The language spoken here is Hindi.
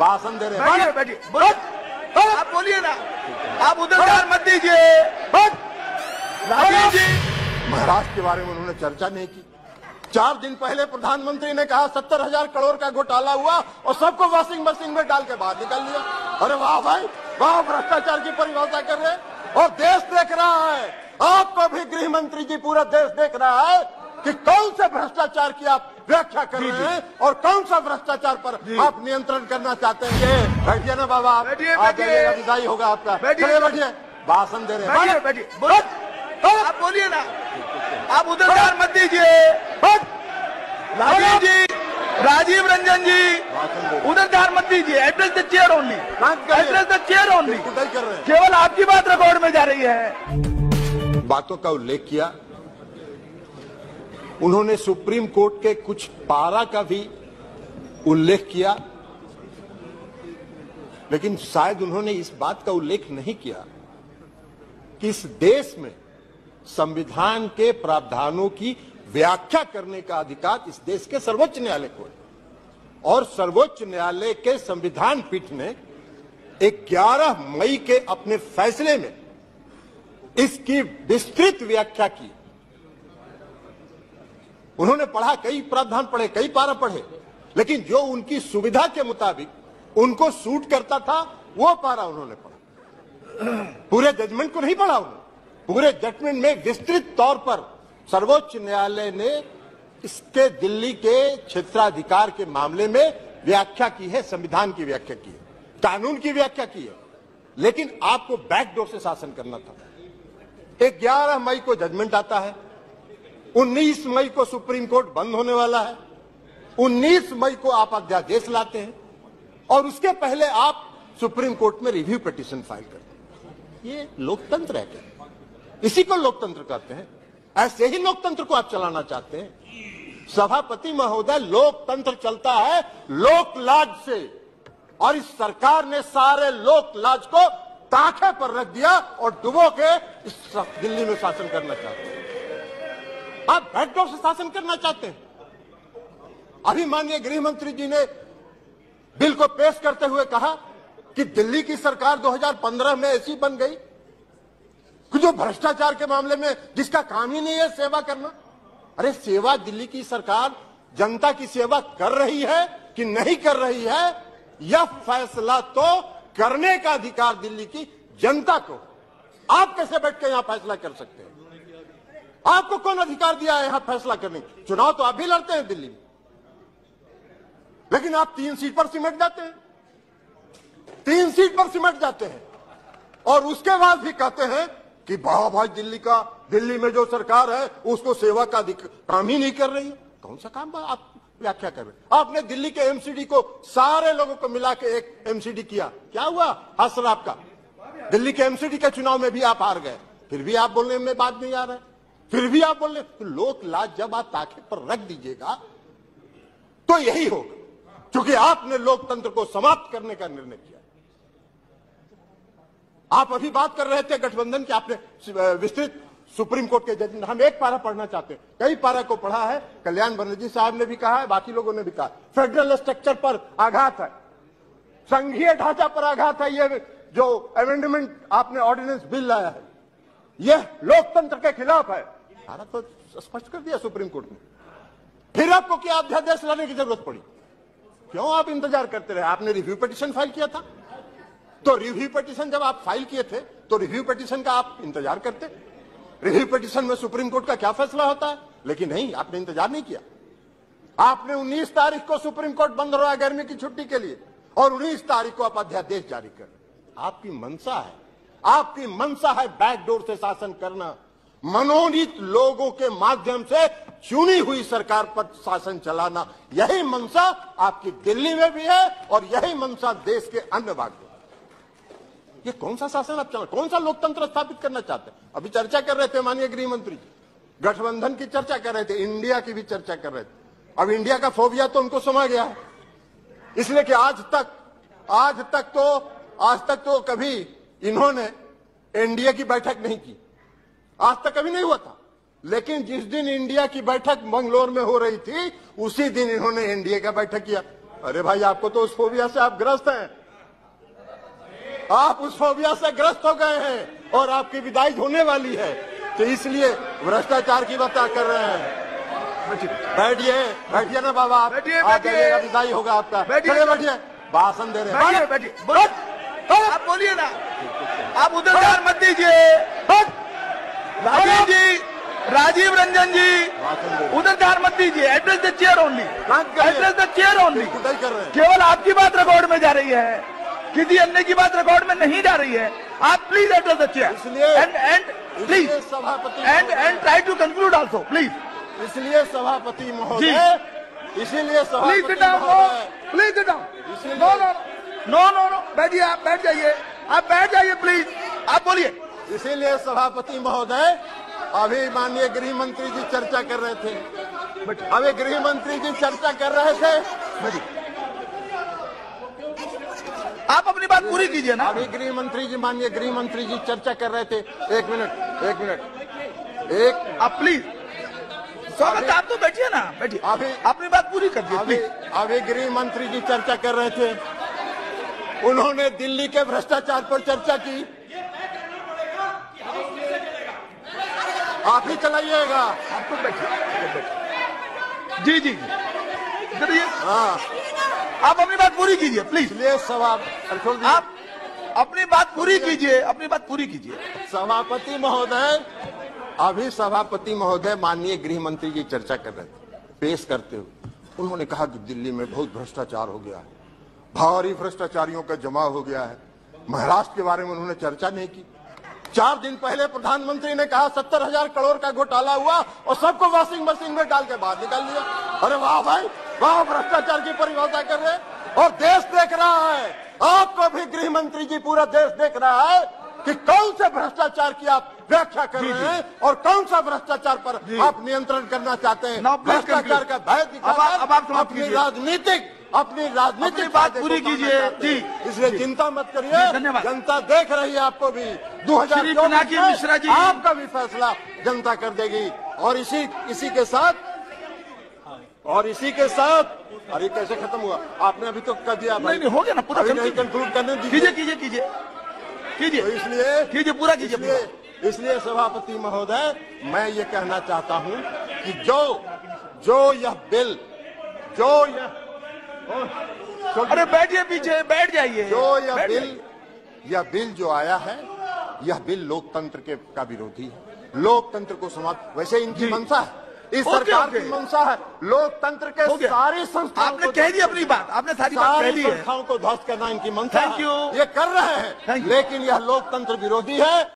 भाषण दे रहे हैं। बैठिए, आप बोलिए ना, आप उधर ध्यान मत दीजिए। राजीव जी, महाराष्ट्र के बारे में उन्होंने चर्चा नहीं की। 4 दिन पहले प्रधानमंत्री ने कहा 70,000 करोड़ का घोटाला हुआ और सबको वॉशिंग मशीन में डाल के बाहर निकाल दिया। अरे वाह भाई वाह, भ्रष्टाचार की परिभाषा कर रहे हैं और देश देख रहा है। आपको भी गृह मंत्री जी, पूरा देश देख रहा है कि कौन से भ्रष्टाचार की आप व्याख्या कर रहे हैं और कौन सा भ्रष्टाचार पर आप नियंत्रण करना चाहते हैं। बैठिए ना बाबा, आप विदाई होगा आपका। चलिए बैठिए, भाषण दे रहे हैं। बैठिए, आप बोलिए ना, आप उधर ध्यान मत दीजिए। राजीव जी, राजीव रंजन जी, उधर ध्यान मत दीजिए। Address the chair only, address the chair only. केवल आपकी बात रिकॉर्ड में जा रही है। बातों का उल्लेख किया उन्होंने, सुप्रीम कोर्ट के कुछ पारा का भी उल्लेख किया, लेकिन शायद उन्होंने इस बात का उल्लेख नहीं किया कि इस देश में संविधान के प्रावधानों की व्याख्या करने का अधिकार इस देश के सर्वोच्च न्यायालय को है। और सर्वोच्च न्यायालय के संविधान पीठ ने 11 मई के अपने फैसले में इसकी विस्तृत व्याख्या की। उन्होंने पढ़ा, कई प्रावधान पढ़े, कई पारा पढ़े, लेकिन जो उनकी सुविधा के मुताबिक उनको सूट करता था वो पारा उन्होंने पढ़ा। पूरे जजमेंट को नहीं पढ़ा उन्होंने। पूरे जजमेंट में विस्तृत तौर पर सर्वोच्च न्यायालय ने इसके दिल्ली के क्षेत्राधिकार के मामले में व्याख्या की है, संविधान की व्याख्या की है, कानून की व्याख्या की है। लेकिन आपको बैकडोर से शासन करना था। 11 मई को जजमेंट आता है, 19 मई को सुप्रीम कोर्ट बंद होने वाला है, 19 मई को आप अध्यादेश लाते हैं और उसके पहले आप सुप्रीम कोर्ट में रिव्यू पिटीशन फाइल करते हैं। ये लोकतंत्र है क्या? इसी को लोकतंत्र कहते हैं। ऐसे ही लोकतंत्र को आप चलाना चाहते हैं? सभापति महोदय, लोकतंत्र चलता है लोकलाज से, और इस सरकार ने सारे लोकलाज को ताखे पर रख दिया और डुबो के इस दिल्ली में शासन करना चाहते हैं। आप बैकडोर से शासन करना चाहते हैं। अभी माननीय गृह मंत्री जी ने बिल को पेश करते हुए कहा कि दिल्ली की सरकार 2015 में ऐसी बन गई कि जो भ्रष्टाचार के मामले में जिसका काम ही नहीं है सेवा करना। अरे सेवा दिल्ली की सरकार जनता की सेवा कर रही है कि नहीं कर रही है, यह फैसला तो करने का अधिकार दिल्ली की जनता को। आप कैसे बैठ के यहां फैसला कर सकते हैं? आपको कौन अधिकार दिया है यहां फैसला करने? चुनाव तो आप भी लड़ते हैं दिल्ली में, लेकिन आप 3 सीट पर सिमट जाते हैं, 3 सीट पर सिमट जाते हैं और उसके बाद भी कहते हैं कि वाह भाई दिल्ली में जो सरकार है उसको सेवा का काम ही नहीं कर रही है। कौन सा काम आप व्याख्या कर रहे हैं? आपने दिल्ली के एमसीडी को सारे लोगों को मिला के एक एमसीडी किया, क्या हुआ? हासिल आपका दिल्ली के एमसीडी के चुनाव में भी आप हार गए, फिर भी आप बोलने में बात नहीं आ रहा है, फिर भी आप बोल रहे। तो लोक लाज जब आप ताखे पर रख दीजिएगा तो यही होगा, क्योंकि आपने लोकतंत्र को समाप्त करने का निर्णय किया। आप अभी बात कर रहे थे गठबंधन की, आपने विस्तृत सुप्रीम कोर्ट के जजमेंट, हम एक पारा पढ़ना चाहते हैं, कई पारा को पढ़ा है। कल्याण बनर्जी साहब ने भी कहा है, बाकी लोगों ने भी कहा, फेडरल स्ट्रक्चर पर आघात है, संघीय ढांचा पर आघात है। ये जो अमेंडमेंट आपने ऑर्डिनेंस बिल लाया है यह लोकतंत्र के खिलाफ है, सारा तो स्पष्ट कर दिया सुप्रीम कोर्ट ने। फिर आपको क्या अध्यादेश लाने की जरूरत पड़ी? क्यों आप इंतजार करते रहे? आपने रिव्यू पिटीशन फाइल किया था, तो रिव्यू पिटीशन जब आप फाइल किए थे तो रिव्यू पिटीशन का आप इंतजार करते। रिव्यू पिटीशन में सुप्रीम कोर्ट का क्या फैसला होता है, लेकिन नहीं, आपने इंतजार नहीं किया। आपने 19 तारीख को सुप्रीम कोर्ट बंद हो रहा है गर्मी की छुट्टी के लिए, और 19 तारीख को आप अध्यादेश जारी कर रहे। आपकी मंशा है, आपकी मंशा है बैकडोर से शासन करना, मनोनीत लोगों के माध्यम से चुनी हुई सरकार पर शासन चलाना। यही मंशा आपकी दिल्ली में भी है और यही मंशा देश के अन्य भाग में। ये कौन सा शासन आप चला, कौन सा लोकतंत्र स्थापित करना चाहते हैं? अभी चर्चा कर रहे थे माननीय गृह मंत्री जी, गठबंधन की चर्चा कर रहे थे, इंडिया की भी चर्चा कर रहे थे। अब इंडिया का फोबिया तो उनको समा गया है, इसलिए कि आज तक तो कभी इन्होंने एनडीए की बैठक नहीं की, आज तक कभी नहीं हुआ था। लेकिन जिस दिन इंडिया की बैठक मंगलोर में हो रही थी उसी दिन इन्होंने एनडीए का बैठक किया। अरे भाई, आपको तो उस फोबिया से आप ग्रस्त हैं, आप उस फोबिया से ग्रस्त हो गए हैं और आपकी विदाई होने वाली है, तो इसलिए भ्रष्टाचार की बात कर रहे हैं। बैठिए, बैठिए ना बाबा, आप जाइएगा, विदाई होगा आपका। बैठिए, बैठिए, भाषण दे रहे हैं। बैठिए, आप बोलिए ना, आप उधर ध्यान मत दीजिए। राजीव जी, राजीव रंजन जी, उधर ध्यान मत दीजिए। Address the chair only, address the chair only. केवल आपकी बात रिकॉर्ड में जा रही है, किसी अन्य की बात रिकॉर्ड में नहीं जा रही है। आप please address the chair and please and try to conclude also please. इसलिए सभापति महोदय, इसीलिए please sit down, please sit down. No no no, बैठिए, आप बैठ जाइए, आप बैठ जाइए प्लीज, आप बोलिए। इसीलिए सभापति महोदय, अभी माननीय गृह मंत्री जी चर्चा कर रहे थे, अभी गृह मंत्री जी चर्चा कर रहे थे। आप अपनी बात पूरी कीजिए ना। अभी गृह मंत्री जी, माननीय गृह मंत्री जी चर्चा कर रहे थे। एक मिनट, आप प्लीज, स्वागत, आप तो बैठिए ना, बैठिए, अभी अपनी बात पूरी कर दीजिए। अभी गृह मंत्री जी चर्चा कर रहे थे, उन्होंने दिल्ली के भ्रष्टाचार पर चर्चा की। आप ही चलाइएगा, आपको बैठिए। जी जी, हाँ, आप अपनी बात पूरी कीजिए प्लीज। इसलिए आप अपनी बात पूरी कीजिए, अपनी बात पूरी कीजिए। सभापति महोदय, अभी सभापति महोदय माननीय गृह मंत्री जी चर्चा कर रहे थे, पेश करते हुए उन्होंने कहा कि दिल्ली में बहुत भ्रष्टाचार हो गया है, भारी भ्रष्टाचारियों का जमा हो गया है। महाराष्ट्र के बारे में उन्होंने चर्चा नहीं की। 4 दिन पहले प्रधानमंत्री ने कहा 70,000 करोड़ का घोटाला हुआ और सबको वॉशिंग मशीन में डाल के बाहर निकाल दिया। अरे वाह भाई वाह, भ्रष्टाचार की परिभाषा कर रहे हैं और देश देख रहा है। आपको भी गृह मंत्री जी, पूरा देश देख रहा है कि कौन से भ्रष्टाचार की आप व्याख्या कर रहे हैं और कौन सा भ्रष्टाचार पर आप नियंत्रण करना चाहते हैं। भ्रष्टाचार का भय दिखाकर अपनी राजनीतिक बात पूरी कीजिए जी। इसलिए चिंता मत करिए, जनता देख रही है आपको भी। 2024 में आपका भी फैसला जनता कर देगी। और इसी के साथ अरे कैसे खत्म हुआ? आपने अभी तो कर दिया। नहीं हो गया ना पूरा, नहीं कंक्लूड करने दीजिए। कीजिए, तो इसलिए पूरा कीजिए। इसलिए सभापति महोदय, मैं ये कहना चाहता हूं कि जो यह बिल, अरे बैठिए पीछे, बैठ जाइए। यह बिल जो आया है, यह बिल लोकतंत्र का विरोधी है। लोकतंत्र को समाप्त, वैसे इनकी मंशा है, इस सरकार की मंशा है लोकतंत्र के सारी संस्थाओं, आपने कह दी अपनी बात, आपने सारी बात कह दी है। संस्थाओं को ध्वस्त करना इनकी मंशा है। थैंक यू, ये कर रहे हैं, लेकिन यह लोकतंत्र विरोधी है।